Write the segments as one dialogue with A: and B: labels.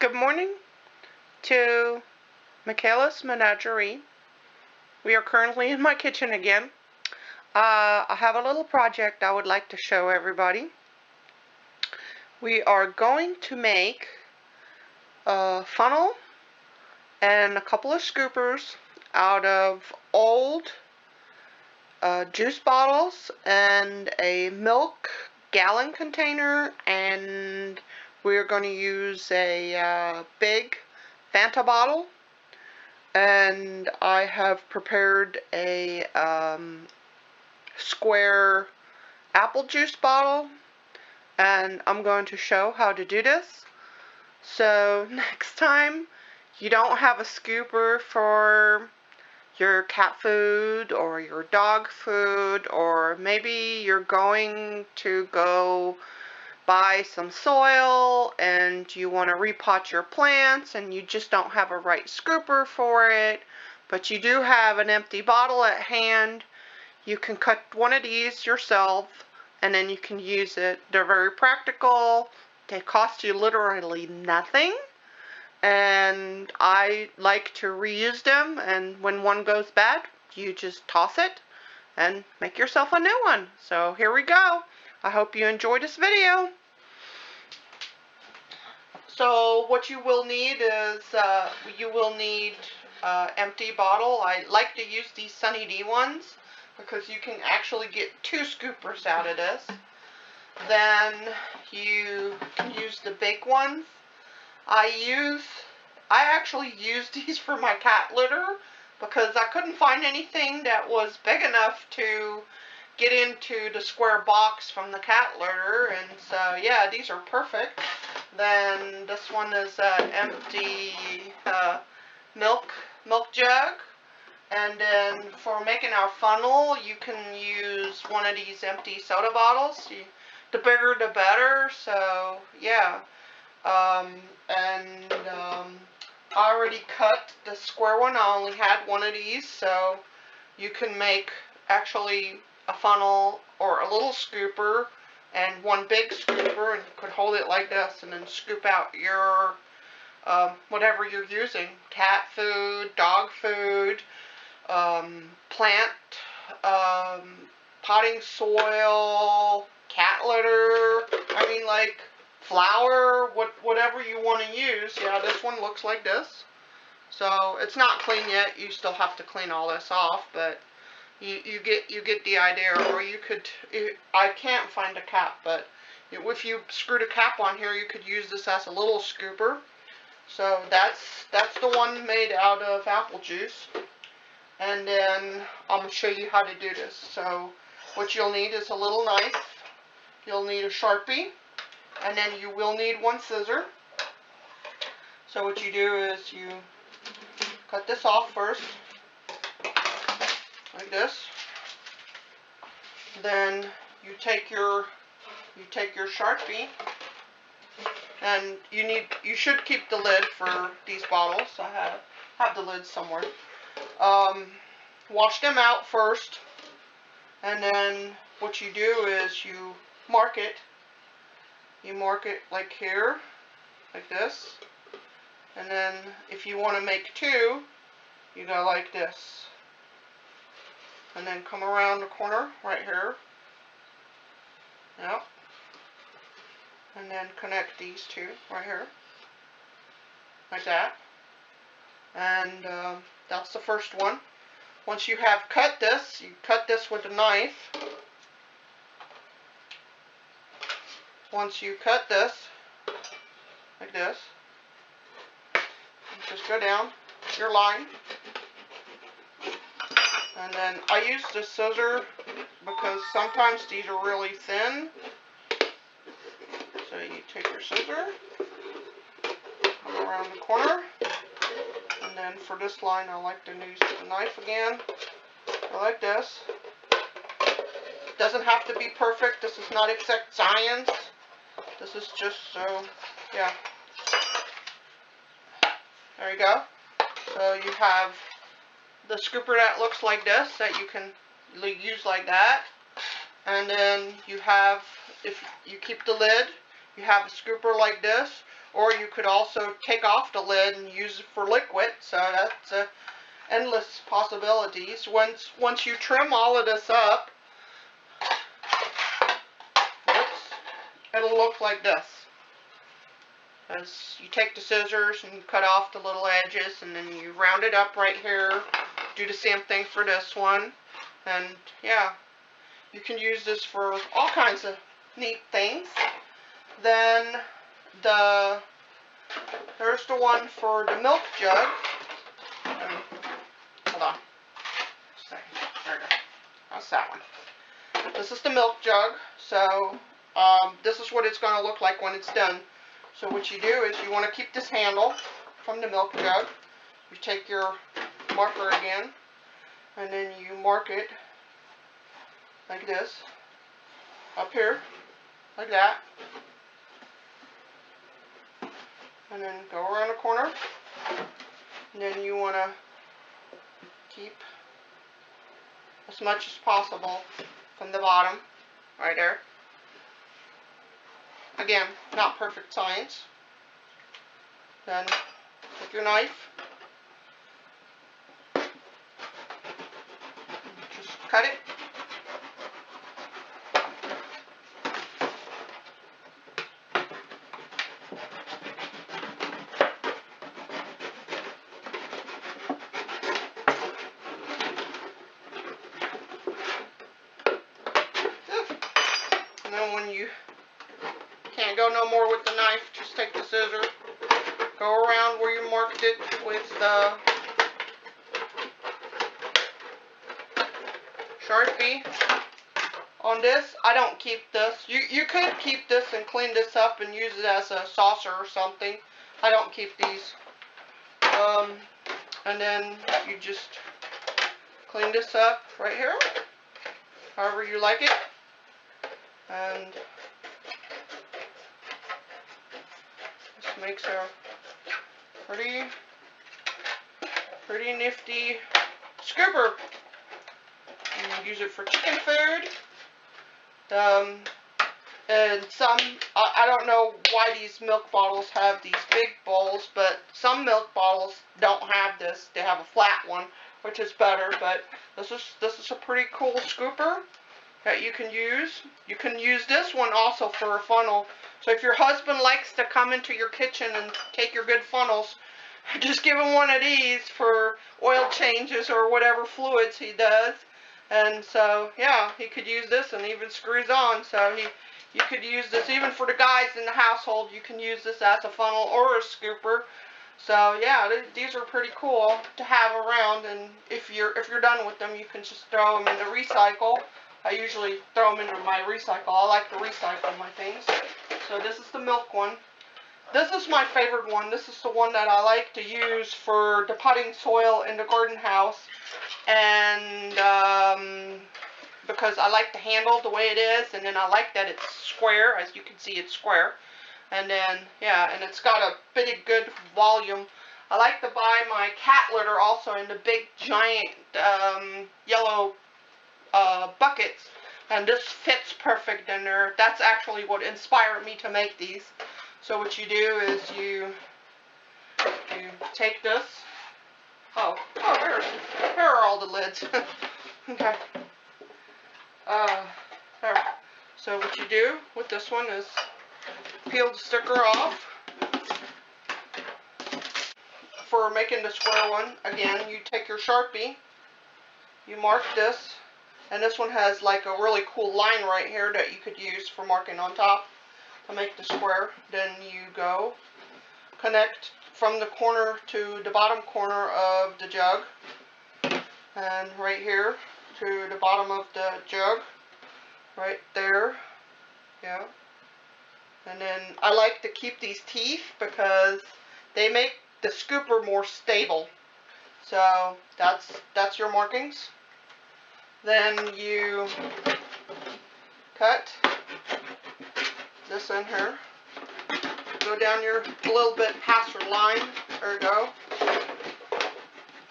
A: Good morning to Michaela's Menagerie. We are currently in my kitchen again. I have a little project I would like to show everybody. We are going to make a funnel and a couple of scoopers out of old juice bottles and a milk gallon container, and we're going to use a big Fanta bottle. And I have prepared a square apple juice bottle, and I'm going to show how to do this. So next time you don't have a scooper for your cat food or your dog food, or maybe you're going to go buy some soil and you want to repot your plants and you just don't have a right scooper for it, but you do have an empty bottle at hand, you can cut one of these yourself and then you can use it. They're very practical. They cost you literally nothing, and I like to reuse them, and when one goes bad you just toss it and make yourself a new one. So here we go. I hope you enjoyed this video. So what you will need is empty bottle. I like to use these Sunny D ones because you can actually get 2 scoopers out of this. Then you can use the big ones. I actually use these for my cat litter because I couldn't find anything that was big enough to get into the square box from the cat litter, and so yeah, these are perfect. Then this one is an empty milk jug, and then for making our funnel you can use one of these empty soda bottles. The bigger the better, so yeah. I already cut the square one. I only had one of these, so you can make actually a funnel or a little scooper and one big scooper, and you could hold it like this and then scoop out your whatever you're using: cat food, dog food, plant potting soil, cat litter, I mean, like flour, whatever you want to use. Yeah, this one looks like this. So it's not clean yet. You still have to clean all this off, but you get the idea. Or you could, I can't find a cap, but if you screwed a cap on here, you could use this as a little scooper. So that's the one made out of apple juice. And then I'm going to show you how to do this. So what you'll need is a little knife. You'll need a Sharpie, and then you will need one scissor. So what you do is you cut this off first, like this. Then you take your Sharpie, and you should keep the lid for these bottles. I have the lid somewhere. Wash them out first, and then what you do is you mark it. You mark it like here, like this. And then if you want to make 2, you go like this. And then come around the corner right here. Yep. And then connect these 2 right here. Like that. And that's the first one. Once you have cut this, you cut this with a knife. Once you cut this, like this, just go down your line. And then I use the scissor because sometimes these are really thin. So you take your scissor, come around the corner, and then for this line I like to use the knife again. Go like this. It doesn't have to be perfect. This is not exact science. This is just so, yeah. There you go. So you have the scooper that looks like this that you can use like that. And then you have, if you keep the lid, you have a scooper like this. or you could also take off the lid and use it for liquid. So that's endless possibilities. Once you trim all of this up, it'll look like this. As you take the scissors and cut off the little edges, and then you round it up right here. Do the same thing for this one. And yeah, you can use this for all kinds of neat things. Then there's the one for the milk jug. Hold on. Just a second. There we go. That's that one. This is the milk jug. So this is what it's going to look like when it's done. So what you do is you want to keep this handle from the milk jug. You take your marker again, and then you mark it like this, up here, like that, and then go around the corner, and then you want to keep as much as possible from the bottom, right there. Again, not perfect science. Then take your knife, just cut it. And then when you can't go no more with the knife, just take the scissors, go around where you marked it with the Sharpie. On this, I don't keep this. You could keep this and clean this up and use it as a saucer or something. I don't keep these. And then you just clean this up right here, however you like it. And makes a pretty nifty scooper. You use it for chicken food. And some, I don't know why these milk bottles have these big bowls, but some milk bottles don't have this. They have a flat one, which is better, but this is a pretty cool scooper that you can use. You can use this one also for a funnel. So if your husband likes to come into your kitchen and take your good funnels, just give him one of these for oil changes or whatever fluids he does. And so, yeah, he could use this, and even screws on. So you could use this even for the guys in the household. You can use this as a funnel or a scooper. So yeah, these are pretty cool to have around. And if you're done with them, you can just throw them in the recycle. I usually throw them into my recycle. I like to recycle my things. So this is the milk one. This is my favorite one. This is the one that I like to use for the potting soil in the garden house. And because I like the handle the way it is, and then I like that it's square. As you can see, it's square. And then, yeah, and it's got a pretty good volume. I like to buy my cat litter also in the big giant yellow buckets, and this fits perfect in there. That's actually what inspired me to make these. So what you do is you take this. Oh, here are all the lids. Okay. There. So what you do with this one is peel the sticker off. For making the square one, again, you take your Sharpie, you mark this, and this one has like a really cool line right here that you could use for marking on top to make the square. Then you go connect from the corner to the bottom corner of the jug, and right here to the bottom of the jug, right there, yeah. And then I like to keep these teeth because they make the scooper more stable. So that's your markings. Then you cut this in here. Go down a little bit past your line. There you go.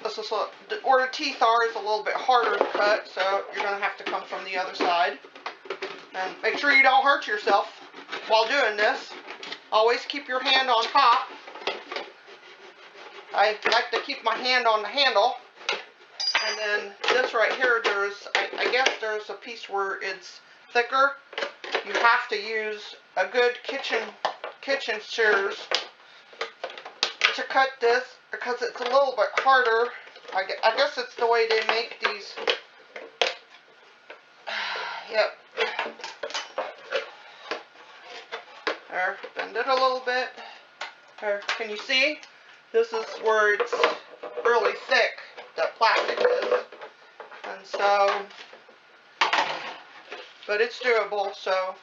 A: This is where the teeth are is a little bit harder to cut, so you're going to have to come from the other side. And make sure you don't hurt yourself while doing this. Always keep your hand on top. I like to keep my hand on the handle. And then this right here, I guess there's a piece where it's thicker. You have to use a good kitchen shears to cut this because it's a little bit harder. I guess it's the way they make these. Yep. There, bend it a little bit. There, can you see? This is where it's really thick, the plastic is. And so, but it's doable, so.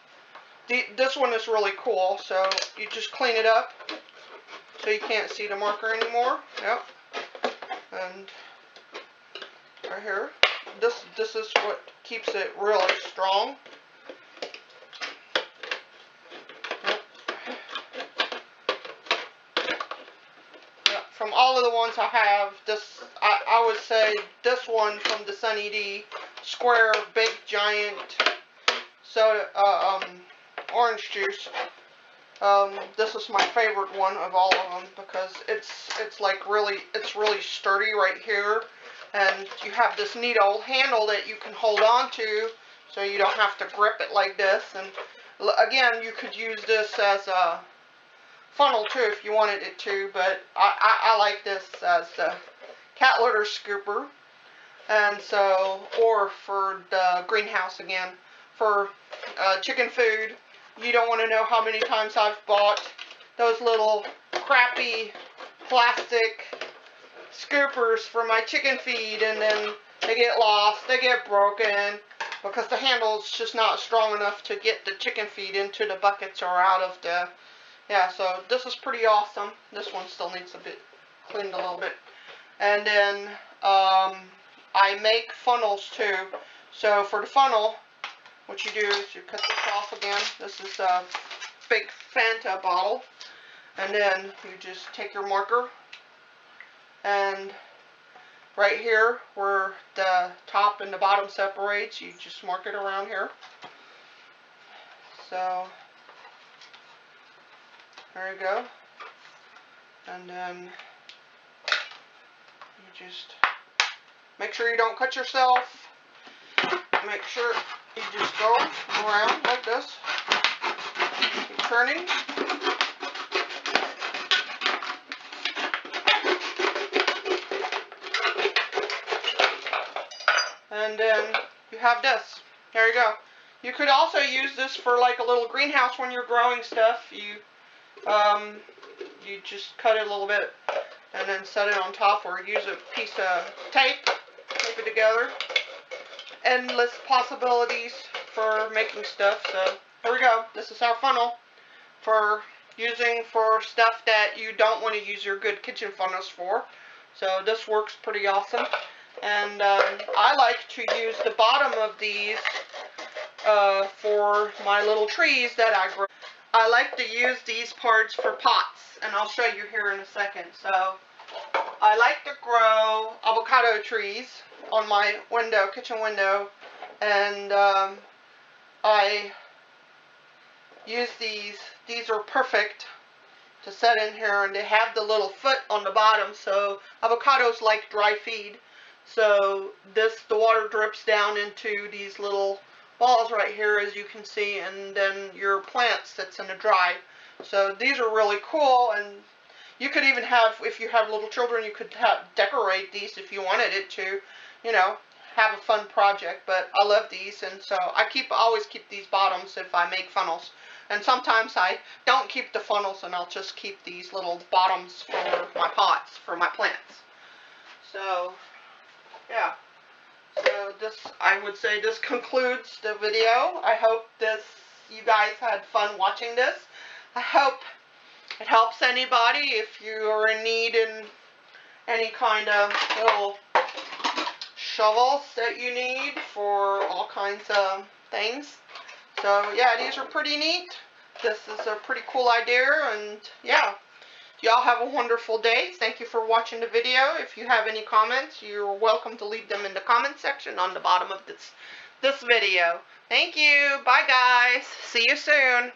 A: This one is really cool, so you just clean it up so you can't see the marker anymore. Yep. And right here, this is what keeps it really strong. Yep. Yep. From all of the ones I have, I would say this one from the Sunny D Square Big Giant soda orange juice. This is my favorite one of all of them because it's really sturdy right here, and you have this neat old handle that you can hold on to, so you don't have to grip it like this. And again, you could use this as a funnel too if you wanted it to, but I like this as the cat litter scooper, and so, or for the greenhouse again for chicken food. You don't want to know how many times I've bought those little crappy plastic scoopers for my chicken feed, and then they get lost, they get broken, because the handle's just not strong enough to get the chicken feed into the buckets or out of the, yeah, so this is pretty awesome. This one still needs a bit cleaned a little bit. And then I make funnels too. So for the funnel, what you do is you cut this off again. This is a big Fanta bottle. And then you just take your marker, and right here where the top and the bottom separates, you just mark it around here. So there you go. And then you just make sure you don't cut yourself. Make sure you just go around like this. Keep turning. And then you have this. There you go. You could also use this for like a little greenhouse when you're growing stuff. You just cut it a little bit and then set it on top, or use a piece of tape it together. Endless possibilities for making stuff. So here we go. This is our funnel for using for stuff that you don't want to use your good kitchen funnels for. So this works pretty awesome. And I like to use the bottom of these for my little trees that I grow. I like to use these parts for pots, and I'll show you here in a second. So I like to grow avocado trees on my window, kitchen window, and I use these. These are perfect to set in here, and they have the little foot on the bottom, so avocados like dry feed. So the water drips down into these little balls right here, as you can see, and then your plant sits in the dry. So these are really cool, and you could even have, if you have little children, you could decorate these if you wanted it to, you know, have a fun project. But I love these, and so I always keep these bottoms if I make funnels. And sometimes I don't keep the funnels, and I'll just keep these little bottoms for my pots, for my plants. So yeah, so I would say this concludes the video. I hope you guys had fun watching this. I hope it helps anybody if you are in need in any kind of little shovels that you need for all kinds of things. So yeah, these are pretty neat. This is a pretty cool idea, and yeah. Y'all have a wonderful day. Thank you for watching the video. If you have any comments, you're welcome to leave them in the comment section on the bottom of this video. Thank you. Bye guys. See you soon.